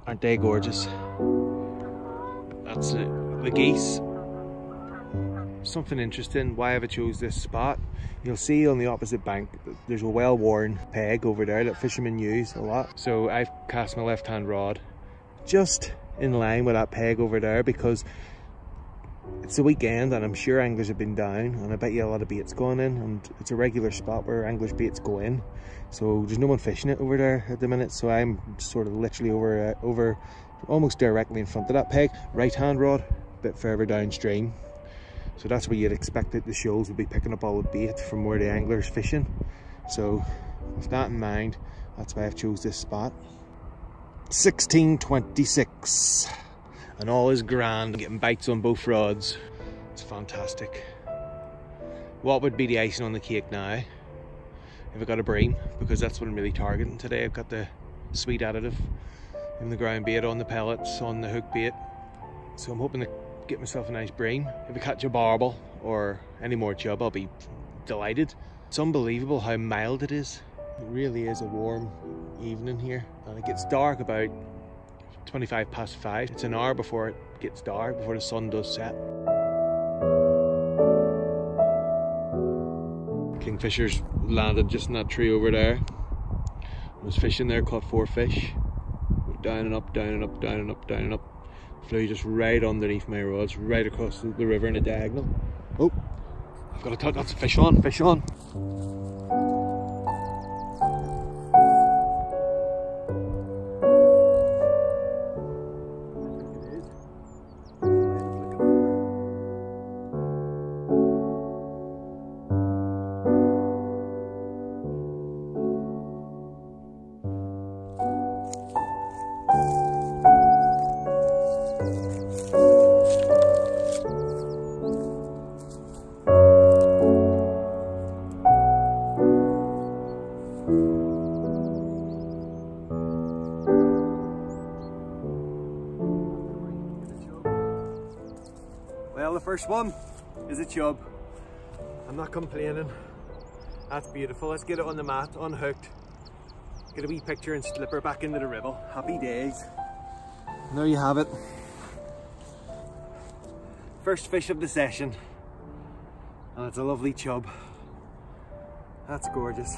Aren't they gorgeous? That's it. The geese. Something interesting, why have I chose this spot? You'll see on the opposite bank there's a well-worn peg over there that fishermen use a lot. So I've cast my left-hand rod just in line with that peg over there because it's the weekend and I'm sure anglers have been down, and I bet you a lot of bait's going in, and it's a regular spot where anglers' baits go in. So there's no one fishing it over there at the minute, so I'm sort of literally over almost directly in front of that peg. Right-hand rod, a bit further downstream. So that's where you'd expect that the shoals would be picking up all the bait from where the angler's fishing. So with that in mind, that's why I've chose this spot. 1626. And all is grand, getting bites on both rods. It's fantastic. What would be the icing on the cake now? If I got a bream, because that's what I'm really targeting today. I've got the sweet additive in the ground bait, on the pellets, on the hook bait. So I'm hoping to get myself a nice bream. If I catch a barbel or any more chub, I'll be delighted. It's unbelievable how mild it is. It really is a warm evening here, and it gets dark about 5:25. It's an hour before it gets dark, before the sun does set. Kingfishers landed just in that tree over there. I was fishing there, caught 4 fish. Down and up, down and up, down and up, down and up. Flew just right underneath my rods, right across the river in a diagonal. Oh, I've got a touch. That's a fish on, fish on. Well, the first one is a chub. I'm not complaining. That's beautiful. Let's get it on the mat, unhooked. Get a wee picture and slip her back into the ribble. Happy days. And there you have it. First fish of the session. And it's a lovely chub. That's gorgeous.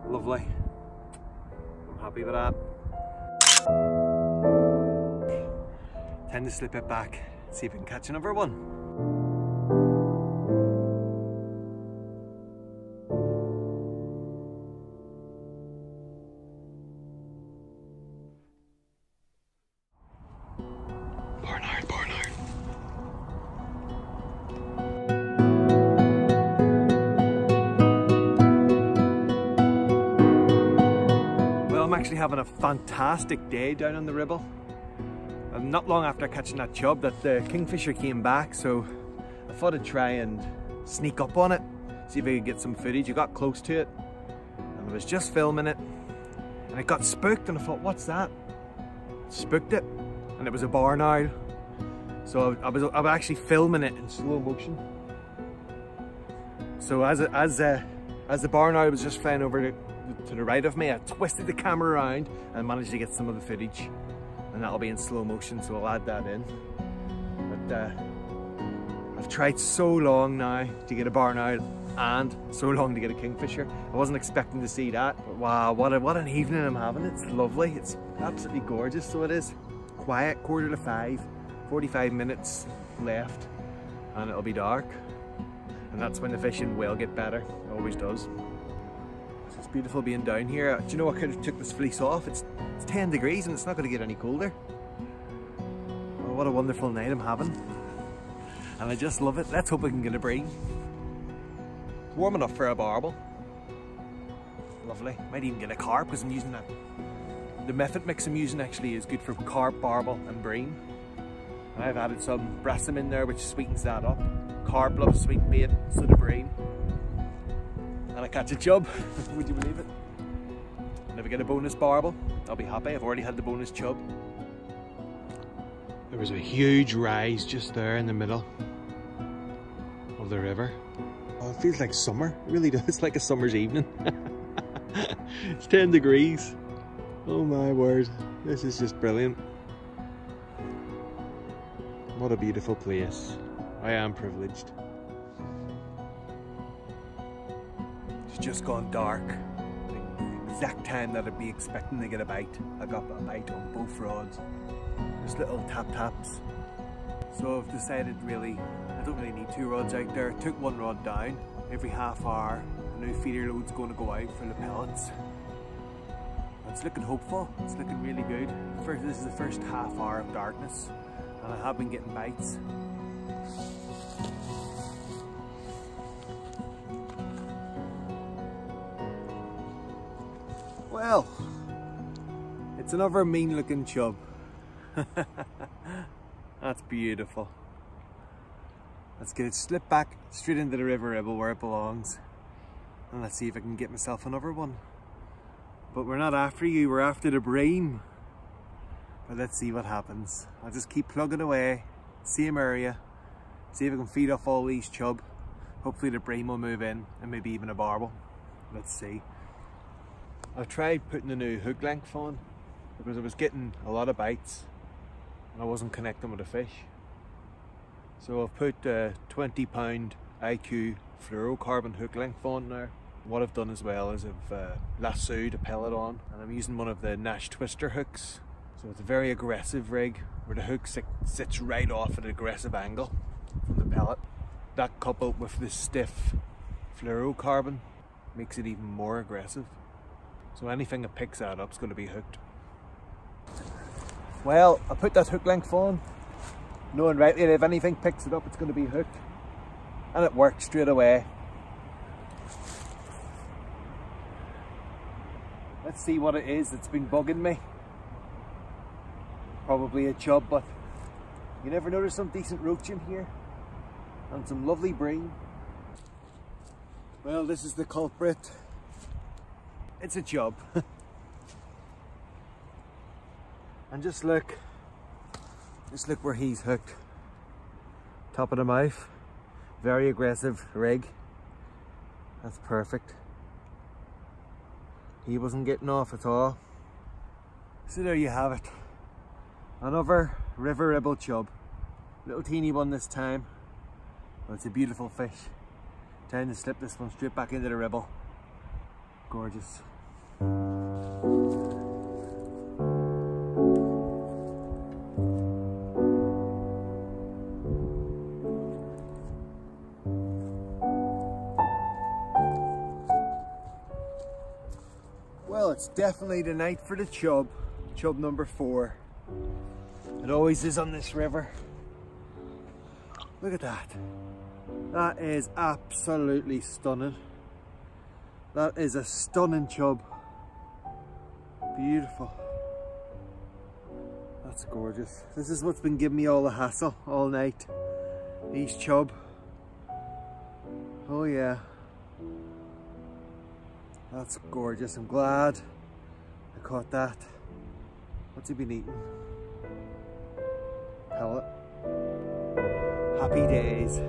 Lovely. I'm happy with that. Tend to slip it back, see if we can catch another one. Barnard, Barnard. Well, I'm actually having a fantastic day down on the Ribble. And not long after catching that chub, that the kingfisher came back, so I thought I'd try and sneak up on it, see if I could get some footage. I got close to it, and I was just filming it, and it got spooked, and I thought, what's that? Spooked it, and it was a barn owl. So I was actually filming it in slow motion. So as the barn owl was just flying over to the right of me, I twisted the camera around and managed to get some of the footage. And that'll be in slow motion, so I'll add that in. But I've tried so long now to get a barn owl and so long to get a kingfisher. I wasn't expecting to see that, but wow, what an evening I'm having. It's lovely, it's absolutely gorgeous, so it is. Quiet, 4:45, 45 minutes left, and it'll be dark. And that's when the fishing will get better, it always does. It's beautiful being down here. Do you know, I could have took this fleece off. It's 10 degrees and it's not going to get any colder. Oh, what a wonderful night I'm having. And I just love it. Let's hope we can get a bream. It's warm enough for a barbel. Lovely. Might even get a carp because I'm using that. The method mix I'm using actually is good for carp, barbel and bream. And I've added some brassam in there which sweetens that up. Carp loves sweet bait, so the bream. And I catch a chub, would you believe it? And if I get a bonus barbel, I'll be happy. I've already had the bonus chub. There was a huge rise just there in the middle of the river. Oh, it feels like summer, it really does. It's like a summer's evening. It's 10 degrees. Oh my word, this is just brilliant. What a beautiful place. I am privileged. It's just gone dark. The exact time that I'd be expecting to get a bite. I got a bite on both rods. Just little tap taps. So I've decided really, I don't really need 2 rods out there. I took 1 rod down. Every half hour, a new feeder load's going to go out for the pellets. It's looking hopeful. It's looking really good. This is the first half hour of darkness, and I have been getting bites. Well, it's another mean looking chub. That's beautiful. Let's get it slipped back straight into the River Ribble where it belongs. And let's see if I can get myself another one. But we're not after you, we're after the Bream. But let's see what happens. I'll just keep plugging away, same area, see if I can feed off all these chub. Hopefully the Bream will move in, and maybe even a barbel. Let's see. I've tried putting a new hook length on because I was getting a lot of bites and I wasn't connecting with the fish. So I've put a 20-pound IQ fluorocarbon hook length on there. What I've done as well is I've lassoed a pellet on, and I'm using one of the Nash twister hooks. So it's a very aggressive rig where the hook sits right off at an aggressive angle from the pellet. That coupled with the stiff fluorocarbon makes it even more aggressive. So anything that picks that up is going to be hooked. Well, I put that hook length on, knowing rightly that if anything picks it up it's going to be hooked. And it worked straight away. Let's see what it is that's been bugging me. Probably a chub, but you never know, there's some decent roach in here. And some lovely bream. Well, this is the culprit. It's a chub. And just look where he's hooked. Top of the mouth. Very aggressive rig. That's perfect. He wasn't getting off at all. So there you have it. Another River Ribble chub. Little teeny one this time. But it's a beautiful fish. Time to slip this one straight back into the ribble. Gorgeous. Well, it's definitely the night for the chub. Chub number 4. It always is on this river. Look at that. That is absolutely stunning. That is a stunning chub. Beautiful. That's gorgeous. This is what's been giving me all the hassle all night. These chub. Oh yeah. That's gorgeous. I'm glad I caught that. What's he been eating? Pellet. Happy days.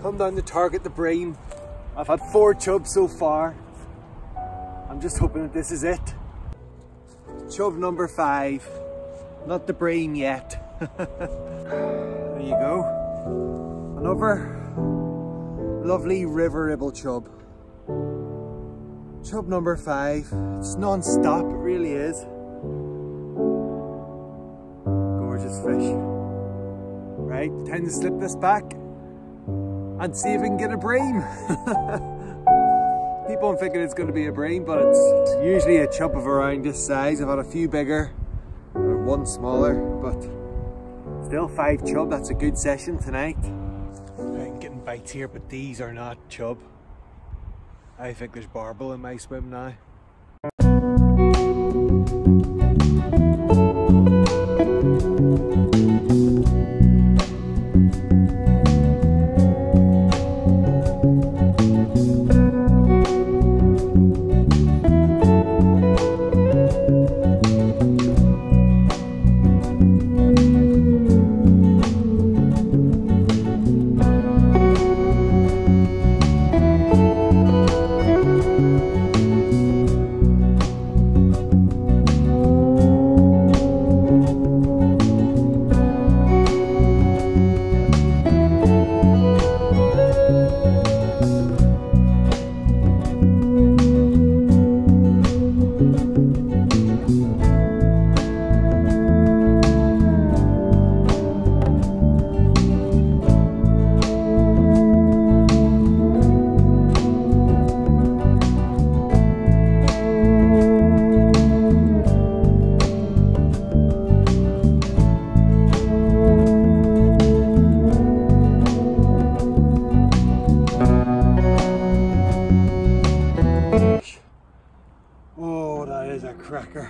Come down to target the Bream. I've had 4 chubs so far. I'm just hoping that this is it. Chub number 5. Not the Bream yet. There you go. Another lovely River Ribble chub. Chub number 5. It's non-stop, it really is. Gorgeous fish. Right, time to slip this back and see if we can get a Bream. Keep on thinking it's going to be a Bream, but it's usually a chub of around this size. I've had a few bigger, or 1 smaller, but still 5 chub. That's a good session tonight. I'm getting bites here, but these are not chub. I think there's barbel in my swim now. cracker.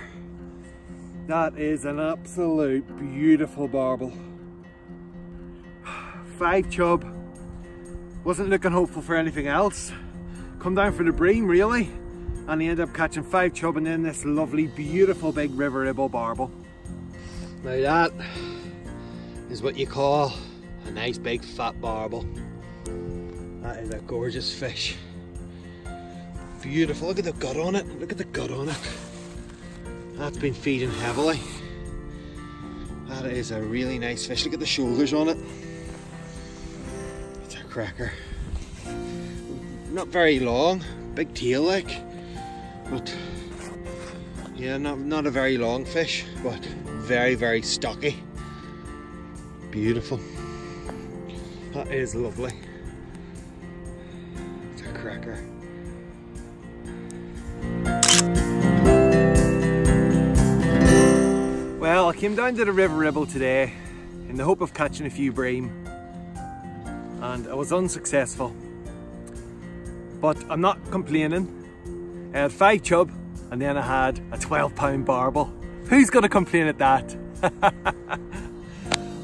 That is an absolute beautiful barbel. 5 chub. Wasn't looking hopeful for anything else. Come down for the bream really, and he ended up catching 5 chub and then this lovely beautiful Big River Ribble Barbel. Now that is what you call a nice big fat barbel. That is a gorgeous fish. Beautiful, look at the gut on it, look at the gut on it. That's been feeding heavily. That is a really nice fish, look at the shoulders on it. It's a cracker. Not very long, big tail like, but yeah, not a very long fish, but very, very stocky. Beautiful. That is lovely. It's a cracker. Well, I came down to the River Ribble today in the hope of catching a few bream, and I was unsuccessful. But I'm not complaining. I had 5 chub and then I had a 12-pound barbel. Who's going to complain at that?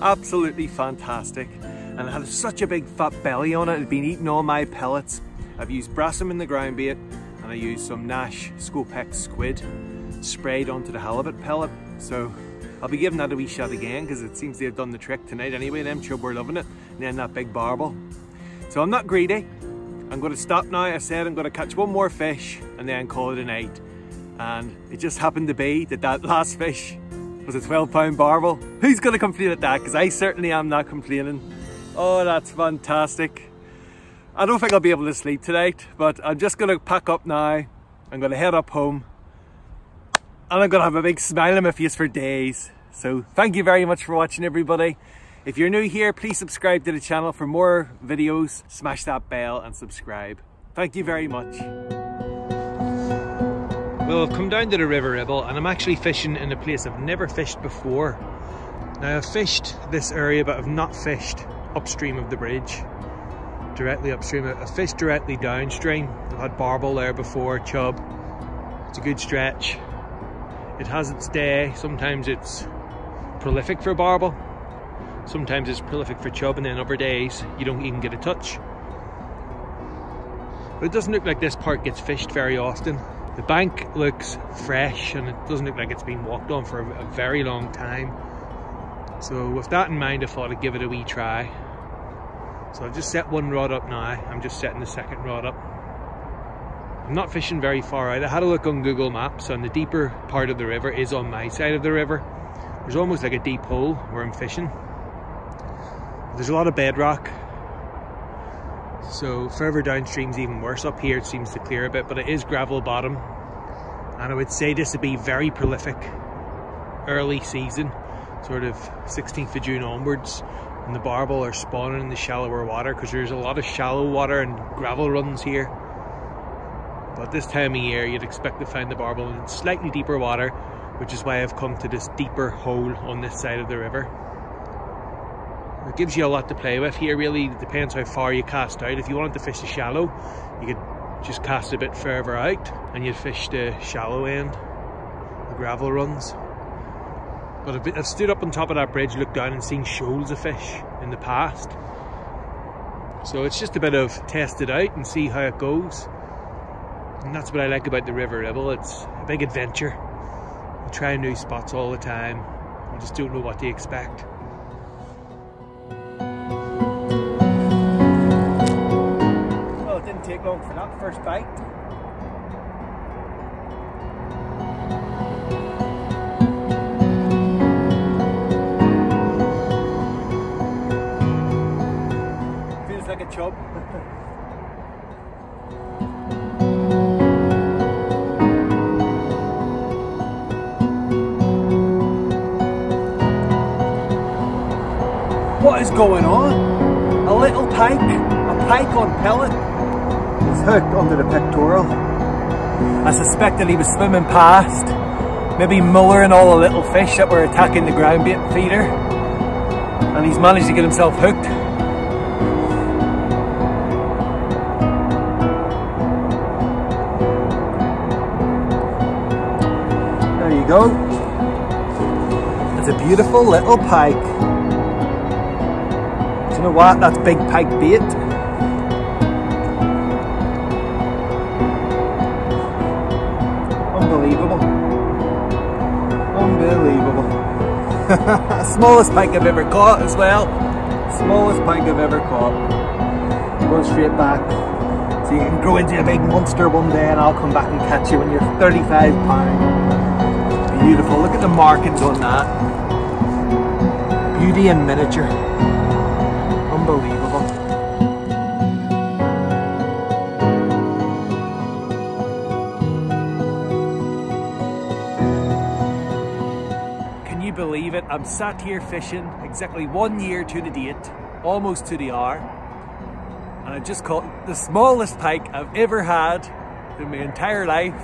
Absolutely fantastic. And it had such a big fat belly on it. It had been eating all my pellets. I've used brassum in the ground bait, and I used some Nash Scopex squid sprayed onto the halibut pellet. So I'll be giving that a wee shot again because it seems to have done the trick tonight anyway. Them chub were loving it, and then that big barbel. So I'm not greedy. I'm going to stop now. I said I'm going to catch one more fish and then call it a night. And it just happened to be that that last fish was a 12-pound barbel. Who's going to complain at that? Because I certainly am not complaining. Oh, that's fantastic. I don't think I'll be able to sleep tonight, but I'm just going to pack up now. I'm going to head up home. And I'm going to have a big smile on my face for days. So thank you very much for watching, everybody. If you're new here, please subscribe to the channel for more videos. Smash that bell and subscribe. Thank you very much. Well, I've come down to the River Ribble and I'm actually fishing in a place I've never fished before. Now I've fished this area, but I've not fished upstream of the bridge. Directly upstream. I've fished directly downstream. I've had barbel there before, chub. It's a good stretch. It has its day. Sometimes it's prolific for barbel. Sometimes it's prolific for chub, and then other days you don't even get a touch. But it doesn't look like this part gets fished very often. The bank looks fresh and it doesn't look like it's been walked on for a very long time. So with that in mind, I thought I'd give it a wee try. So I've just set one rod up now. I'm just setting the second rod up. I'm not fishing very far out. I had a look on Google Maps and the deeper part of the river is on my side of the river. There's almost like a deep hole where I'm fishing. There's a lot of bedrock. So further downstream's even worse. Up here it seems to clear a bit, but it is gravel bottom. And I would say this would be very prolific early season, sort of 16th of June onwards. And the barbel are spawning in the shallower water because there's a lot of shallow water and gravel runs here. But this time of year you'd expect to find the barbel in slightly deeper water, which is why I've come to this deeper hole on this side of the river. It gives you a lot to play with here really. It depends how far you cast out. If you wanted to fish the shallow, you could just cast a bit further out and you'd fish the shallow end, the gravel runs. But I've stood up on top of that bridge, looked down and seen shoals of fish in the past. So it's just a bit of test it out and see how it goes. And that's what I like about the River Ribble. It's a big adventure. You try new spots all the time. You just don't know what to expect. Well, it didn't take long for that first bite. Feels like a chub. What is going on? A little pike on pellet. He's hooked under the pectoral. I suspected he was swimming past, maybe mulling all the little fish that were attacking the ground bait feeder, and he's managed to get himself hooked. we go. It's a beautiful little pike. Do you know what? That's big pike bait. Unbelievable. Unbelievable. Smallest pike I've ever caught as well. Smallest pike I've ever caught. Going straight back. So you can grow into a big monster one day and I'll come back and catch you when you're 35 pounds. Beautiful. Look at the markings on that. Beauty in miniature. Unbelievable. Can you believe it? I'm sat here fishing exactly 1 year to the date, almost to the hour. And I just caught the smallest pike I've ever had in my entire life.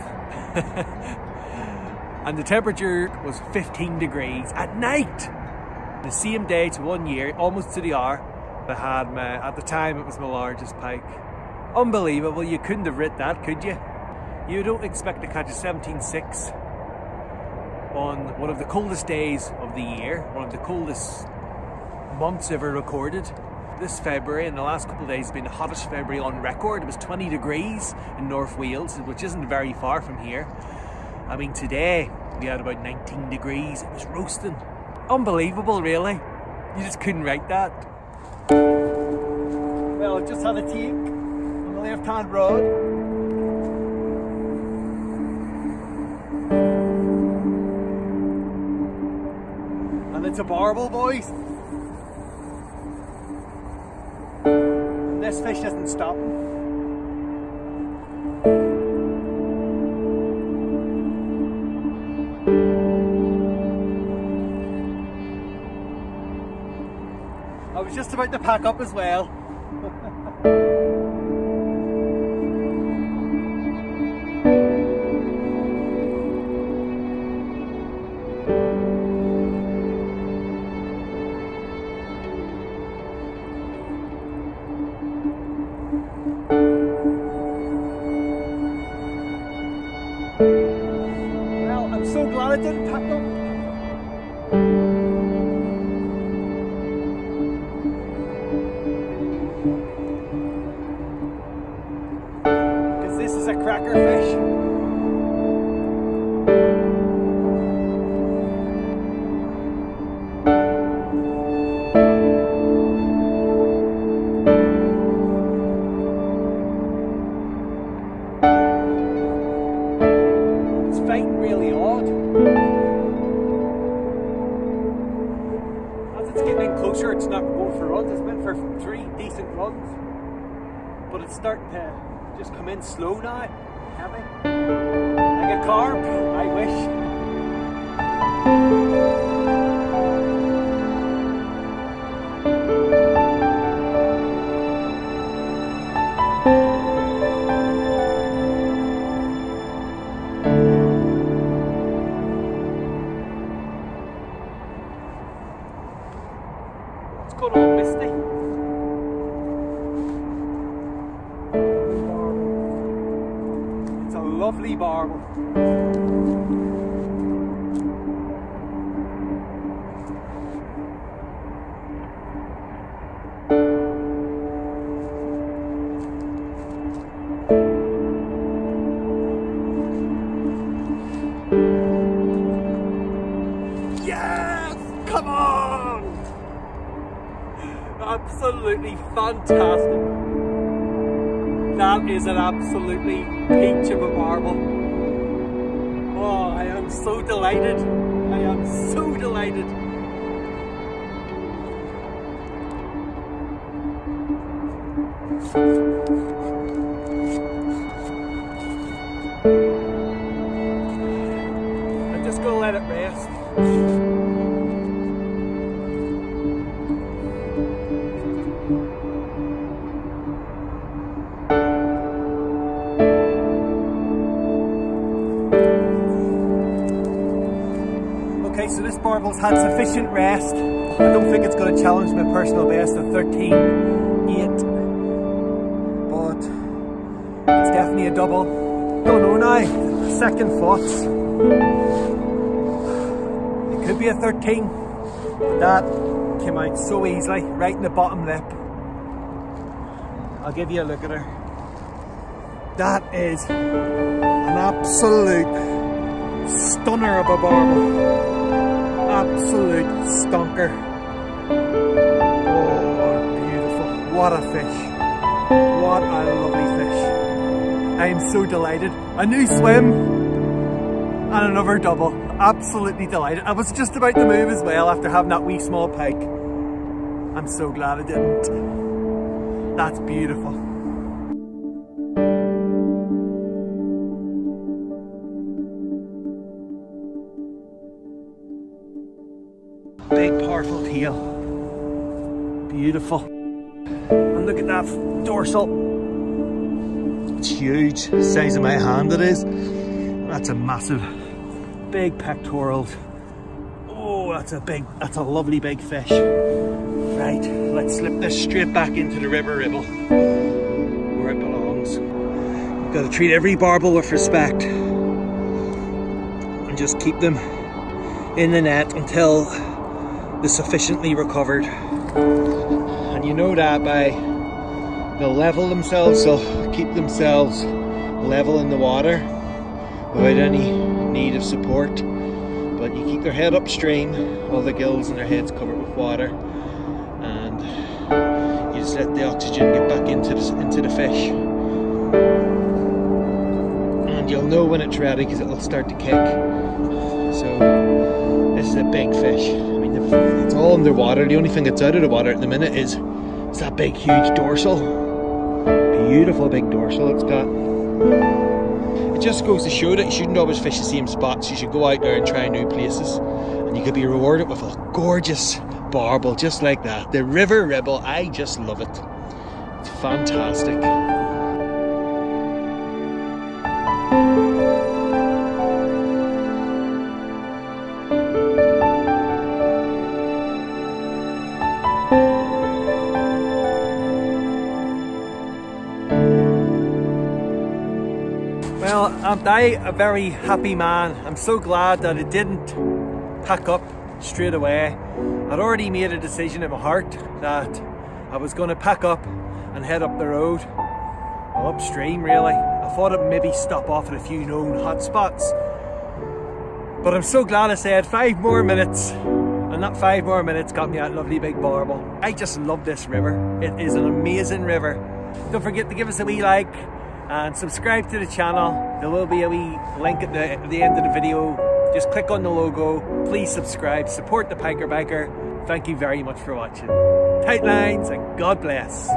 And the temperature was 15 degrees at night. The same day to 1 year, almost to the hour, I had at the time it was my largest pike. Unbelievable, you couldn't have writ that, could you? You don't expect to catch a 17.6 on one of the coldest days of the year, one of the coldest months ever recorded. This February, and the last couple of days, has been the hottest February on record. It was 20 degrees in North Wales, which isn't very far from here. I mean, today we had about 19 degrees. It was roasting. Unbelievable, really. You just couldn't write that. Well, I just had a take on the left-hand rod. And it's a barbel, boys. This fish isn't stopping. I was just about to pack up as well. Well, I'm so glad I didn't pack up. Because this is a cracker fish. Fighting really odd. As it's getting in closer, it's not going for runs. It's been for 3 decent runs, but it's starting to just come in slow now. Heavy, like a carp. I wish. Got all misty. It's a lovely barbel. Yes! Come on! Absolutely fantastic. That is an absolutely peach of a barbel. Oh, I am so delighted. I am so delighted. I'm just going to let it rest. Okay, so this barbel's had sufficient rest. I don't think it's going to challenge my personal best of 13.8, but it's definitely a double. Don't know now. Second thoughts. be a 13. That came out so easily, right in the bottom lip. I'll give you a look at her. That is an absolute stunner of a barbel. Absolute stonker. Oh, beautiful. What a fish. What a lovely fish. I am so delighted. A new swim and another double. Absolutely delighted. I was just about to move as well after having that wee small pike. I'm so glad I didn't. That's beautiful. Big powerful tail. Beautiful. And look at that dorsal. It's huge. The size of my hand it is. That's a massive. Big pectorals. Oh, that's a lovely big fish. Right, let's slip this straight back into the River Ribble where it belongs. You've got to treat every barbel with respect and just keep them in the net until they're sufficiently recovered. And you know that by they'll level themselves, they'll keep themselves level in the water without any need of support. But you keep their head upstream, all the gills and their heads covered with water, and you just let the oxygen get back into the fish. And you'll know when it's ready because it'll start to kick. So this is a big fish. I mean, it's all underwater. The only thing that's out of the water at the minute is that big, huge dorsal. Beautiful big dorsal it's got. It just goes to show that you shouldn't always fish the same spots. You should go out there and try new places, and you could be rewarded with a gorgeous barbel just like that. The River Ribble, I just love it. It's fantastic. Well, I'm a very happy man. I'm so glad that it didn't pack up straight away. I'd already made a decision in my heart that I was going to pack up and head up the road, or upstream really. I thought I'd maybe stop off at a few known hot spots. But I'm so glad I said 5 more minutes, and that 5 more minutes got me that lovely big barbel. I just love this river. It is an amazing river. Don't forget to give us a wee like and subscribe to the channel. There will be a wee link at the end of the video. Just click on the logo. Please subscribe, support the Piker Biker. Thank you very much for watching. Tight lines and God bless.